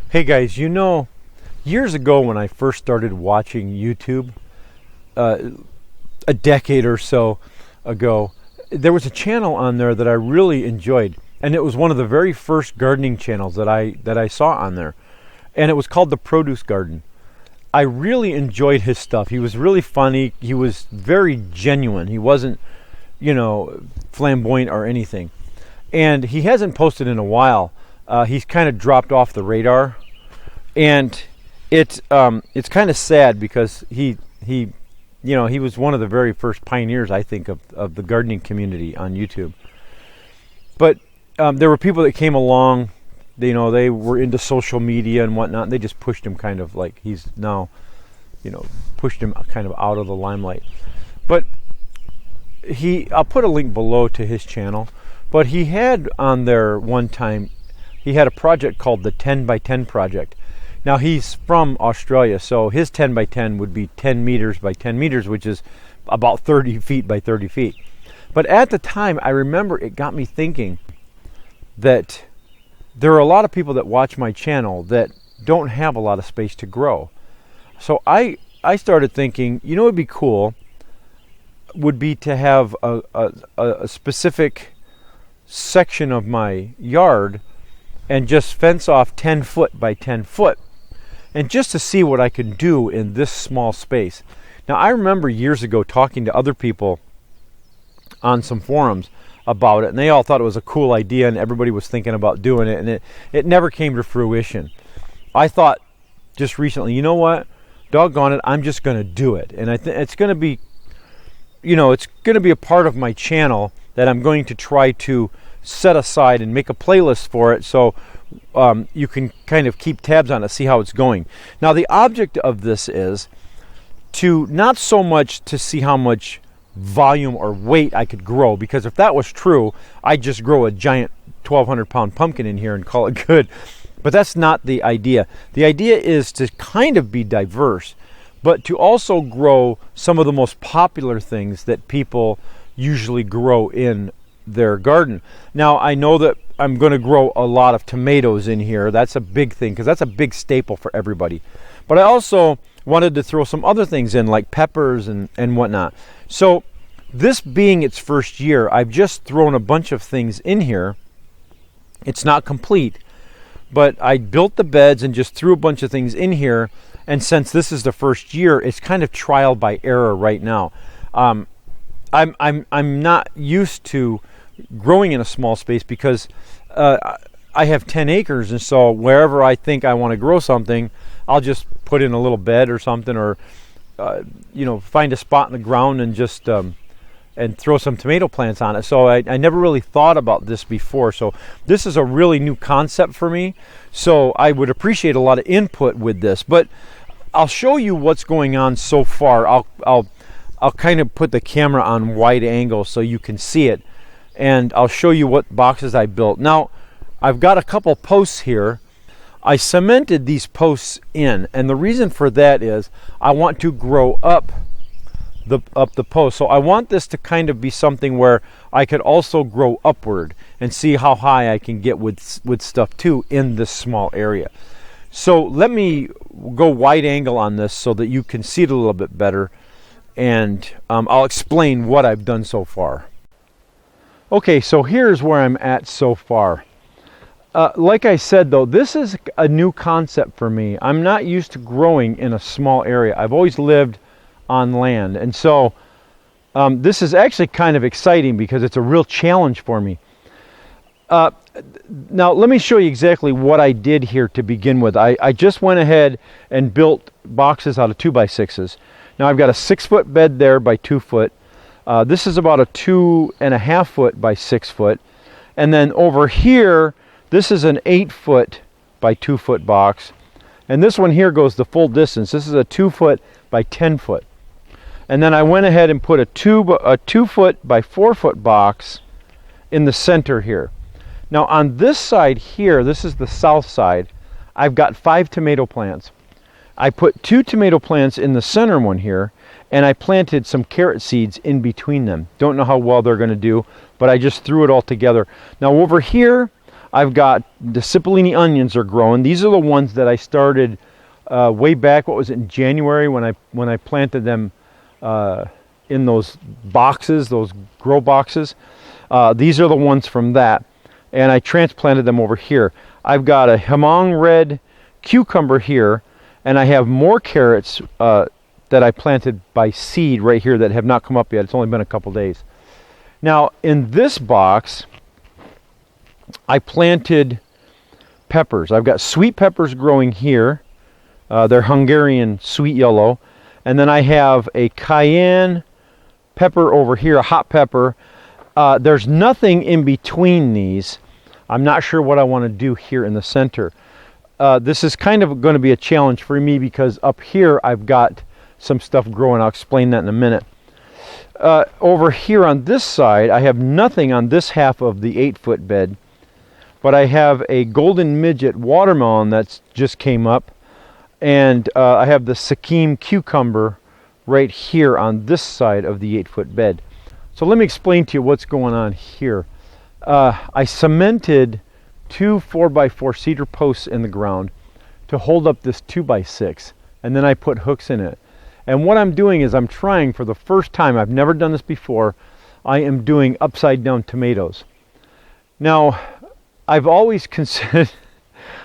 Hey guys, you know, years ago when I first started watching YouTube, a decade or so ago, there was a channel on there that I really enjoyed, and it was one of the very first gardening channels that I saw on there, and it was called The Produce Garden. I really enjoyed his stuff. He was really funny. He was very genuine. He wasn't, flamboyant or anything. And he hasn't posted in a while. He's kind of dropped off the radar, and it's kind of sad because he was one of the very first pioneers, I think, of the gardening community on YouTube. But there were people that came along, they were into social media and whatnot, and they just pushed him kind of like he's now, pushed him kind of out of the limelight. But I'll put a link below to his channel, but he had on there one time, he had a project called the 10 by 10 project. Now he's from Australia, so his 10 by 10 would be 10 meters by 10 meters, which is about 30 feet by 30 feet. But at the time, I remember it got me thinking that there are a lot of people that watch my channel that don't have a lot of space to grow. So I started thinking, it'd be cool would be to have a specific section of my yard and just fence off 10 foot by 10 foot, and just to see what I can do in this small space. Now, I remember years ago talking to other people on some forums about it, and they all thought it was a cool idea, and everybody was thinking about doing it, and it never came to fruition. I thought just recently, you know what? Doggone it, I'm just going to do it. And I think it's going to be, it's going to be a part of my channel that I'm going to try to set aside and make a playlist for it, so you can kind of keep tabs on it, see how it's going. Now, the object of this is to not so much to see how much volume or weight I could grow, because if that was true, I'd just grow a giant 1,200 pound pumpkin in here and call it good. But that's not the idea. The idea is to kind of be diverse, but to also grow some of the most popular things that people usually grow in their garden. Now, I know that I'm going to grow a lot of tomatoes in here. That's a big thing because that's a big staple for everybody. But I also wanted to throw some other things in, like peppers and whatnot. So this being its first year, I've just thrown a bunch of things in here. It's not complete, but I built the beds and just threw a bunch of things in here. And since this is the first year, it's kind of trial by error right now. I'm not used to growing in a small space because I have 10 acres, and so wherever I think I want to grow something, I'll just put in a little bed or something, or find a spot in the ground and just and throw some tomato plants on it. So I never really thought about this before. So this is a really new concept for me. So I would appreciate a lot of input with this. But I'll show you what's going on so far. I'll kind of put the camera on wide angle so you can see it, and I'll show you what boxes I built. Now, I've got a couple posts here. I cemented these posts in, and the reason for that is I want to grow up the post. So I want this to kind of be something where I could also grow upward and see how high I can get with stuff too in this small area. So let me go wide angle on this so that you can see it a little bit better, and I'll explain what I've done so far. Okay, so here's where I'm at so far. Like I said, though, this is a new concept for me. I'm not used to growing in a small area. I've always lived on land, and so this is actually kind of exciting because it's a real challenge for me. Now, let me show you exactly what I did here to begin with. I just went ahead and built boxes out of 2x6s. Now, I've got a 6-foot bed there by 2 foot. This is about a 2.5 foot by 6 foot. And then over here, this is an 8 foot by 2 foot box. And this one here goes the full distance. This is a 2 foot by 10 foot. And then I went ahead and put a 2 foot by 4 foot box in the center here. Now on this side here, this is the south side, I've got 5 tomato plants. I put 2 tomato plants in the center one here, and I planted some carrot seeds in between them. Don't know how well they're going to do, but I just threw it all together. Now over here, I've got the Cipollini onions are growing. These are the ones that I started way back, what was it, in January when I planted them in those boxes, those grow boxes. These are the ones from that, and I transplanted them over here. I've got a Hmong red cucumber here, and I have more carrots that I planted by seed right here that have not come up yet. It's only been a couple days. Now in this box I planted peppers. I've got sweet peppers growing here. They're Hungarian sweet yellow. And then I have a cayenne pepper over here, a hot pepper. There's nothing in between these. I'm not sure what I want to do here in the center. This is kind of going to be a challenge for me because up here I've got some stuff growing. I'll explain that in a minute. Over here on this side, I have nothing on this half of the 8-foot bed, but I have a golden midget watermelon that's just came up, and I have the Sikkim cucumber right here on this side of the 8-foot bed. So let me explain to you what's going on here. I cemented 2 4x4 cedar posts in the ground to hold up this 2x6, and then I put hooks in it. And what I'm doing is I'm trying for the first time, I've never done this before, I am doing upside down tomatoes. Now, I've always considered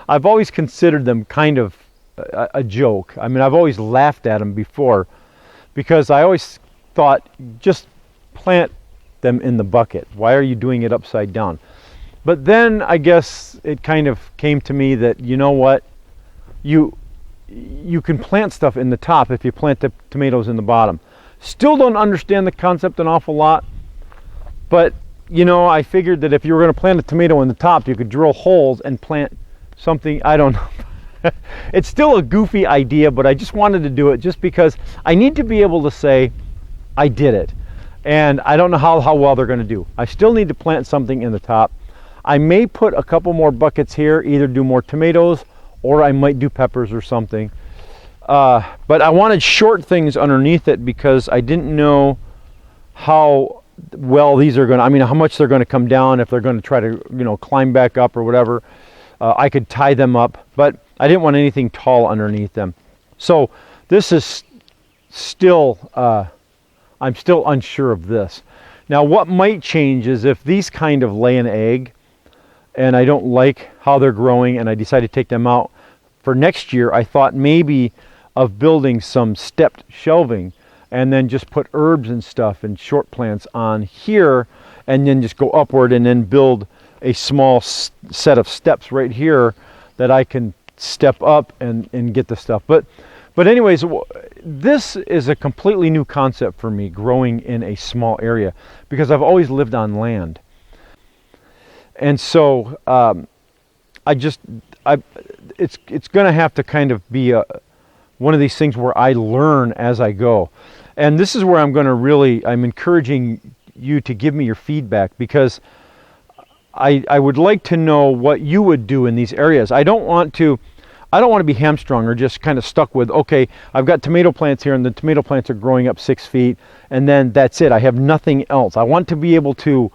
them kind of a joke. I mean, I've always laughed at them before because I always thought, just plant them in the bucket. Why are you doing it upside down? But then I guess it kind of came to me that, you know what, you can plant stuff in the top if you plant the tomatoes in the bottom. Still don't understand the concept an awful lot, but you know, I figured that if you were going to plant a tomato in the top, you could drill holes and plant something, I don't know. It's still a goofy idea, but I just wanted to do it just because I need to be able to say I did it. And I don't know how well they're going to do. I still need to plant something in the top. I may put a couple more buckets here, either do more tomatoes or I might do peppers or something. But I wanted short things underneath it because I didn't know how well these are going to, I mean, how much they're going to come down, if they're going to try to, you know, climb back up or whatever. I could tie them up, but I didn't want anything tall underneath them. So this is still, I'm still unsure of this. Now what might change is if these kind of lay an egg and I don't like how they're growing and I decide to take them out for next year, I thought maybe of building some stepped shelving and then just put herbs and stuff and short plants on here and then just go upward and then build a small set of steps right here that I can step up and get the stuff. But anyways, this is a completely new concept for me, growing in a small area, because I've always lived on land. And so it's going to have to kind of be one of these things where I learn as I go. And this is where I'm going to really, I'm encouraging you to give me your feedback, because I would like to know what you would do in these areas. I don't want to be hamstrung or just kind of stuck with, okay, I've got tomato plants here and the tomato plants are growing up 6 feet and then that's it. I have nothing else. I want to be able to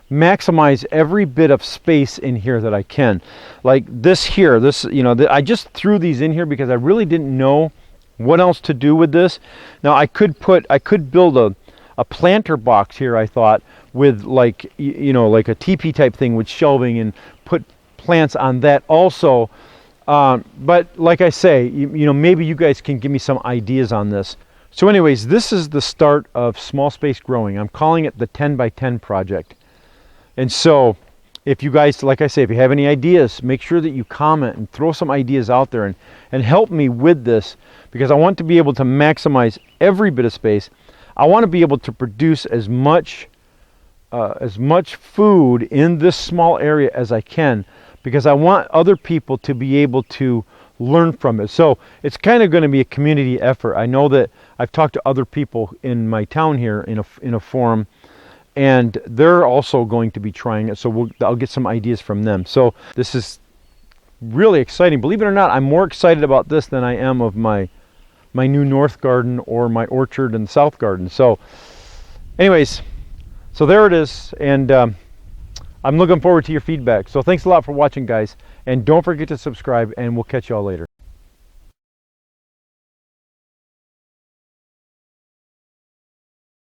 maximize every bit of space in here that I can. Like this here, I just threw these in here because I really didn't know what else to do with this. Now I could build a planter box here, I thought, with like a teepee type thing with shelving and put plants on that also. But like I say, maybe you guys can give me some ideas on this. So anyways, this is the start of small space growing. I'm calling it the 10 by 10 project. And so if you guys, like I say, if you have any ideas, make sure that you comment and throw some ideas out there and help me with this, because I want to be able to maximize every bit of space. I want to be able to produce as much food in this small area as I can, because I want other people to be able to learn from it. So it's kind of going to be a community effort. I know that I've talked to other people in my town here in a forum, and they're also going to be trying it. So I'll get some ideas from them. So this is really exciting. Believe it or not, I'm more excited about this than I am of my new north garden or my orchard and south garden. So anyways, so there it is. And I'm looking forward to your feedback. So thanks a lot for watching, guys, and don't forget to subscribe, and we'll catch y'all later.